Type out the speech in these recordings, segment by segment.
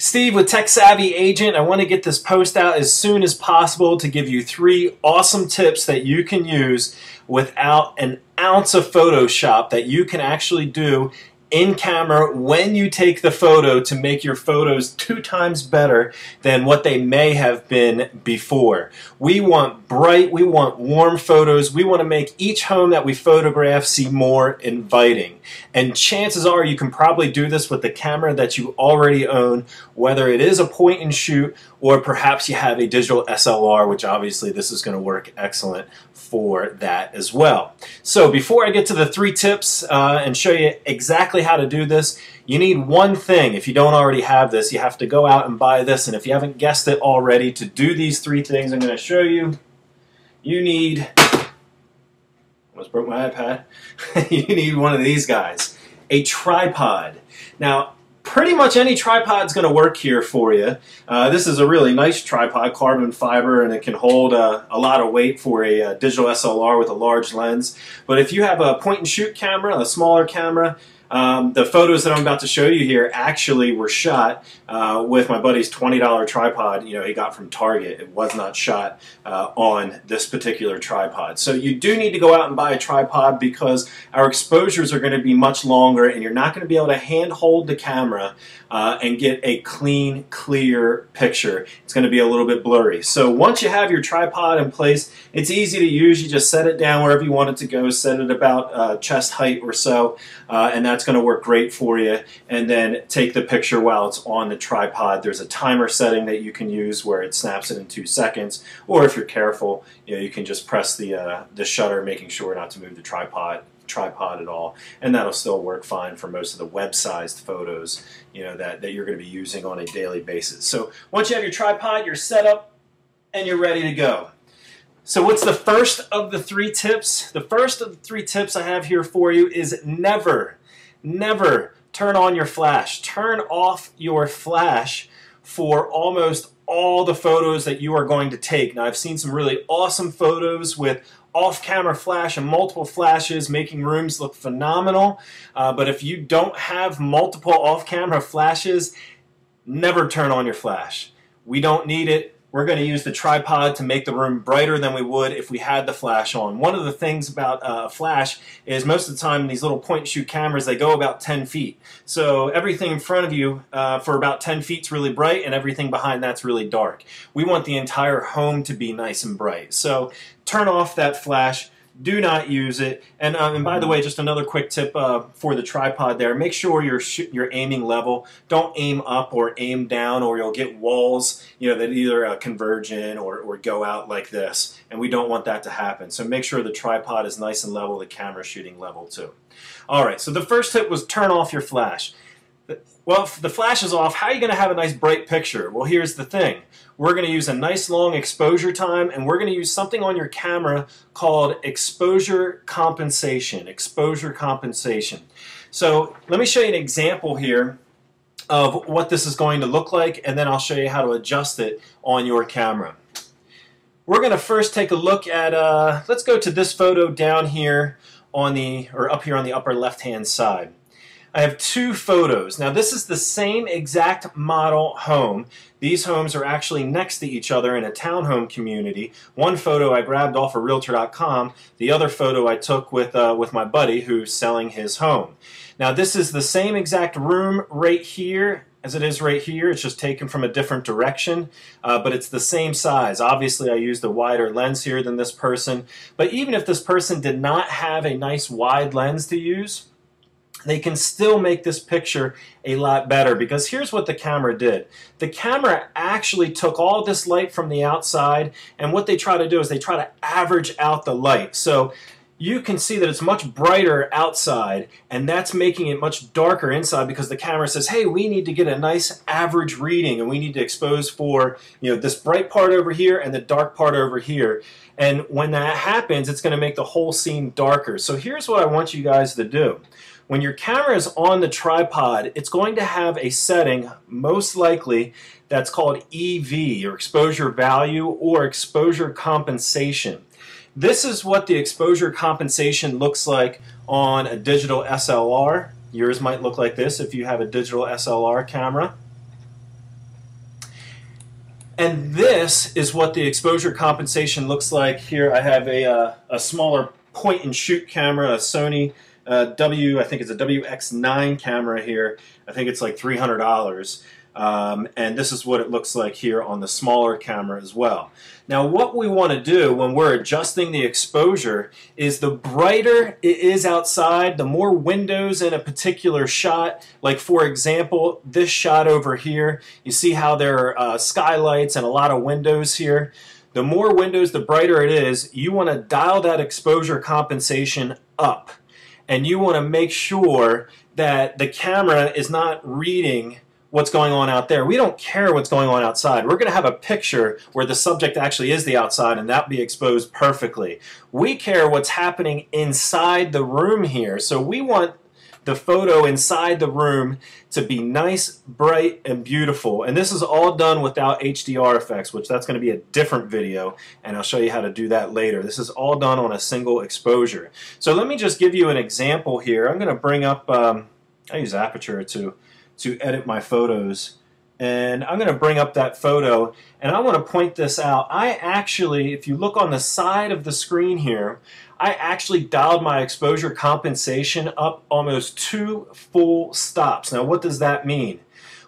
Steve with Tech Savvy Agent. I want to get this post out as soon as possible to give you 3 awesome tips that you can use without an ounce of Photoshop that you can actually do in camera when you take the photo to make your photos 2 times better than what they may have been before. We want bright, we want warm photos. We want to make each home that we photograph seem more inviting. And chances are you can probably do this with the camera that you already own, whether it is a point and shoot or perhaps you have a digital SLR, which obviously this is going to work excellent for that as well. So before I get to the 3 tips and show you exactly how to do this, you need one thing. If you don't already have this, you have to go out and buy this. And if you haven't guessed it already, to do these 3 things I'm going to show you, you need, almost broke my iPad, you need one of these guys, a tripod. Now, pretty much any tripod's going to work here for you. This is a really nice tripod, carbon fiber, and it can hold a lot of weight for a digital SLR with a large lens. But if you have a point and shoot camera, a smaller camera, the photos that I'm about to show you here actually were shot with my buddy's $20 tripod, he got from Target. It was not shot on this particular tripod. So you do need to go out and buy a tripod because our exposures are going to be much longer and you're not going to be able to hand hold the camera and get a clean, clear picture. It's going to be a little bit blurry. So once you have your tripod in place, it's easy to use. You just set it down wherever you want it to go, set it about chest height or so, and that's going to work great for you. And then take the picture while it's on the tripod. There's a timer setting that you can use where it snaps it in 2 seconds, or if you're careful, you can just press the shutter, making sure not to move the tripod at all, and that'll still work fine for most of the web-sized photos that you're going to be using on a daily basis. So once you have your tripod, you're set up, and you're ready to go. So what's the first of the 3 tips? The first of the 3 tips I have here for you is never turn on your flash. Turn off your flash for almost all the photos that you are going to take. Now, I've seen some really awesome photos with off-camera flash and multiple flashes making rooms look phenomenal. But if you don't have multiple off-camera flashes, never turn on your flash. We don't need it. We're going to use the tripod to make the room brighter than we would if we had the flash on. One of the things about a flash is most of the time these little point and shoot cameras, they go about 10 feet. So everything in front of you for about 10 feet is really bright and everything behind that's really dark. We want the entire home to be nice and bright. So turn off that flash. Do not use it. And by the way, just another quick tip for the tripod there. Make sure you're aiming level. Don't aim up or aim down or you'll get walls that either converge in or go out like this. And we don't want that to happen. So make sure the tripod is nice and level, the camera shooting level too. Alright, so the first tip was turn off your flash. Well, if the flash is off, how are you going to have a nice bright picture? Well, here's the thing. We're going to use a nice long exposure time, and we're going to use something on your camera called exposure compensation. Exposure compensation. So let me show you an example here of what this is going to look like, and then I'll show you how to adjust it on your camera. We're going to first take a look at, let's go to this photo down here up here on the upper left-hand side. I have 2 photos. Now this is the same exact model home. These homes are actually next to each other in a townhome community. One photo I grabbed off of Realtor.com. The other photo I took with my buddy who's selling his home. Now this is the same exact room right here as it is right here. It's just taken from a different direction, but it's the same size. Obviously I used a wider lens here than this person, but even if this person did not have a nice wide lens to use, they can still make this picture a lot better because here's what the camera did. The camera actually took all this light from the outside, and what they try to do is they try to average out the light. So you can see that it's much brighter outside, and that's making it much darker inside because the camera says, hey, we need to get a nice average reading, and we need to expose for this bright part over here and the dark part over here. And when that happens, it's going to make the whole scene darker. So here's what I want you guys to do. When your camera is on the tripod, it's going to have a setting, most likely, that's called EV, or exposure value, or exposure compensation. This is what the exposure compensation looks like on a digital SLR. Yours might look like this if you have a digital SLR camera. And this is what the exposure compensation looks like. Here I have a smaller point and shoot camera, a Sony I think it's a WX9 camera here. I think it's like $300. And this is what it looks like here on the smaller camera as well. Now what we want to do when we're adjusting the exposure is the brighter it is outside, the more windows in a particular shot. Like for example, this shot over here, you see how there are skylights and a lot of windows here. The more windows, the brighter it is. You want to dial that exposure compensation up. And you want to make sure that the camera is not reading what's going on out there. We don't care what's going on outside. We're going to have a picture where the subject actually is the outside, and that will be exposed perfectly. We care what's happening inside the room here. So we want the photo inside the room to be nice, bright, and beautiful. And this is all done without HDR effects, which that's going to be a different video, and I'll show you how to do that later. This is all done on a single exposure. So let me just give you an example here. I'm going to bring up, I use Aperture to edit my photos. And I'm going to bring up that photo, and I want to point this out. I actually, if you look on the side of the screen here, I actually dialed my exposure compensation up almost 2 full stops. Now what does that mean?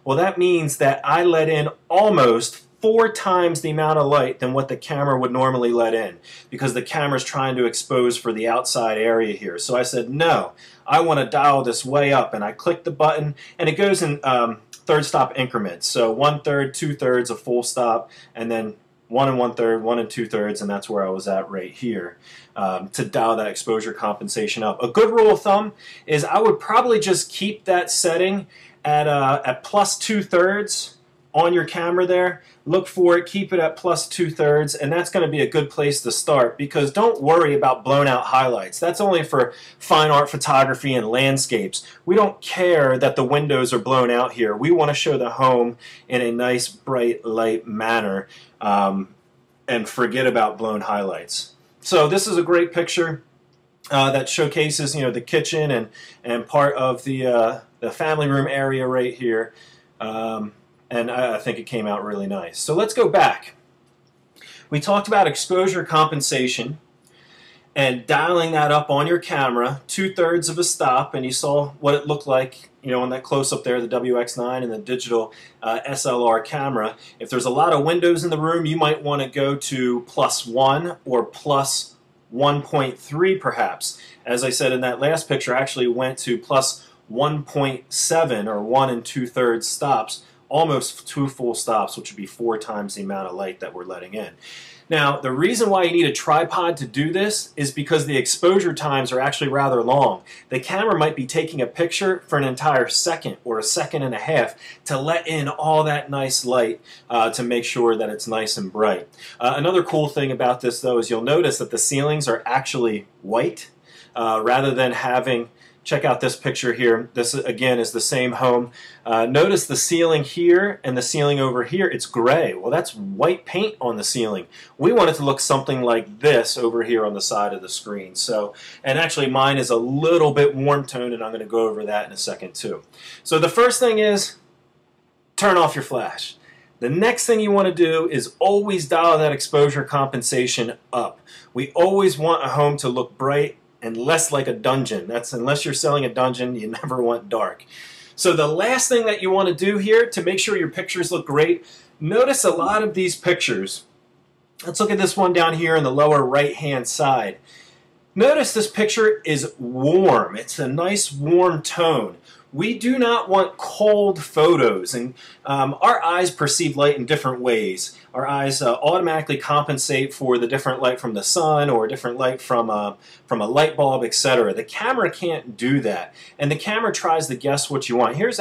Well, that means that I let in almost 4 times the amount of light than what the camera would normally let in, because the camera's trying to expose for the outside area here. So I said, no, I want to dial this way up, and I clicked the button, and it goes in third stop increments. So 1/3, 2/3, a full stop, and then 1 1/3, 1 2/3, and that's where I was at right here to dial that exposure compensation up. A good rule of thumb is I would probably just keep that setting at plus 2/3 on your camera there. Look for it, keep it at plus 2/3, and that's going to be a good place to start, because don't worry about blown out highlights. That's only for fine art photography and landscapes. We don't care that the windows are blown out here. We want to show the home in a nice, bright, light manner, and forget about blown highlights. So this is a great picture that showcases, you know, the kitchen and part of the family room area right here. And I think it came out really nice. So let's go back. We talked about exposure compensation and dialing that up on your camera, 2/3 of a stop, and you saw what it looked like, you know, on that close-up there, the WX9 and the digital SLR camera. If there's a lot of windows in the room, you might want to go to +1 or plus 1.3 perhaps. As I said in that last picture, I actually went to plus 1.7 or 1 2/3 stops, almost 2 full stops, which would be 4 times the amount of light that we're letting in. Now, the reason why you need a tripod to do this is because the exposure times are actually rather long. The camera might be taking a picture for an entire second or a second and a half to let in all that nice light to make sure that it's nice and bright. Another cool thing about this, though, is you'll notice that the ceilings are actually white rather than having. Check out this picture here. This, again, is the same home. Notice the ceiling here and the ceiling over here, it's gray. Well, that's white paint on the ceiling. We want it to look something like this over here on the side of the screen. So, and actually mine is a little bit warm toned, and I'm going to go over that in a second too. So the first thing is turn off your flash. The next thing you want to do is always dial that exposure compensation up. We always want a home to look bright and less like a dungeon. That's unless you're selling a dungeon, you never want dark. So the last thing that you want to do here to make sure your pictures look great, notice a lot of these pictures. Let's look at this one down here in the lower right hand side. Notice this picture is warm. It's a nice warm tone. We do not want cold photos, and our eyes perceive light in different ways. Our eyes automatically compensate for the different light from the sun or different light from a light bulb, etc. The camera can't do that, and the camera tries to guess what you want. Here's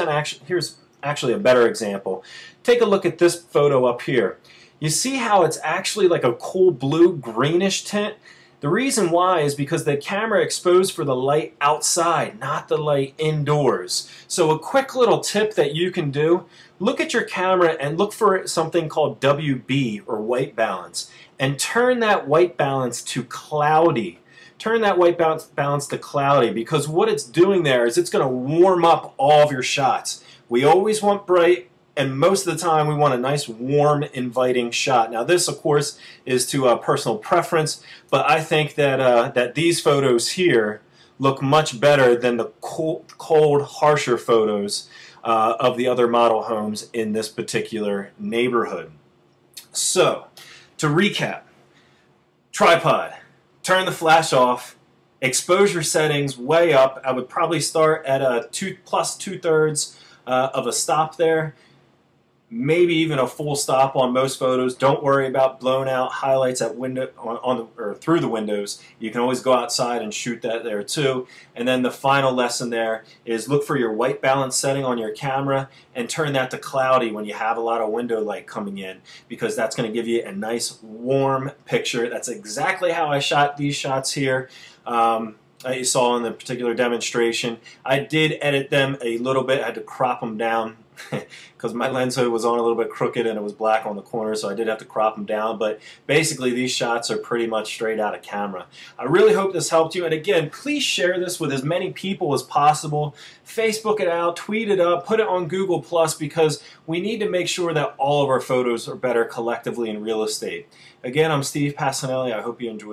actually a better example. Take a look at this photo up here. You see how it's actually like a cool blue greenish tint? The reason why is because the camera exposed for the light outside, not the light indoors. So a quick little tip that you can do, look at your camera and look for something called WB, or white balance, and turn that white balance to cloudy. Turn that white balance to cloudy, because what it's doing there is it's going to warm up all of your shots. We always want bright and most of the time we want a nice, warm, inviting shot. Now this, of course, is to personal preference, but I think that, that these photos here look much better than the cold, harsher photos of the other model homes in this particular neighborhood. So, to recap, tripod, turn the flash off, exposure settings way up. I would probably start at a plus 2/3 of a stop there, maybe even a full stop on most photos. Don't worry about blown out highlights at window or through the windows. You can always go outside and shoot that there too. And then the final lesson there is look for your white balance setting on your camera and turn that to cloudy when you have a lot of window light coming in, because that's going to give you a nice warm picture. That's exactly how I shot these shots here. You saw in the particular demonstration. I did edit them a little bit. I had to crop them down because my lens hood was on a little bit crooked and it was black on the corner, so I did have to crop them down. But basically these shots are pretty much straight out of camera. I really hope this helped you, and again, please share this with as many people as possible. Facebook it out, tweet it up, put it on Google+, because we need to make sure that all of our photos are better collectively in real estate. Again, I'm Steve Passanelli. I hope you enjoyed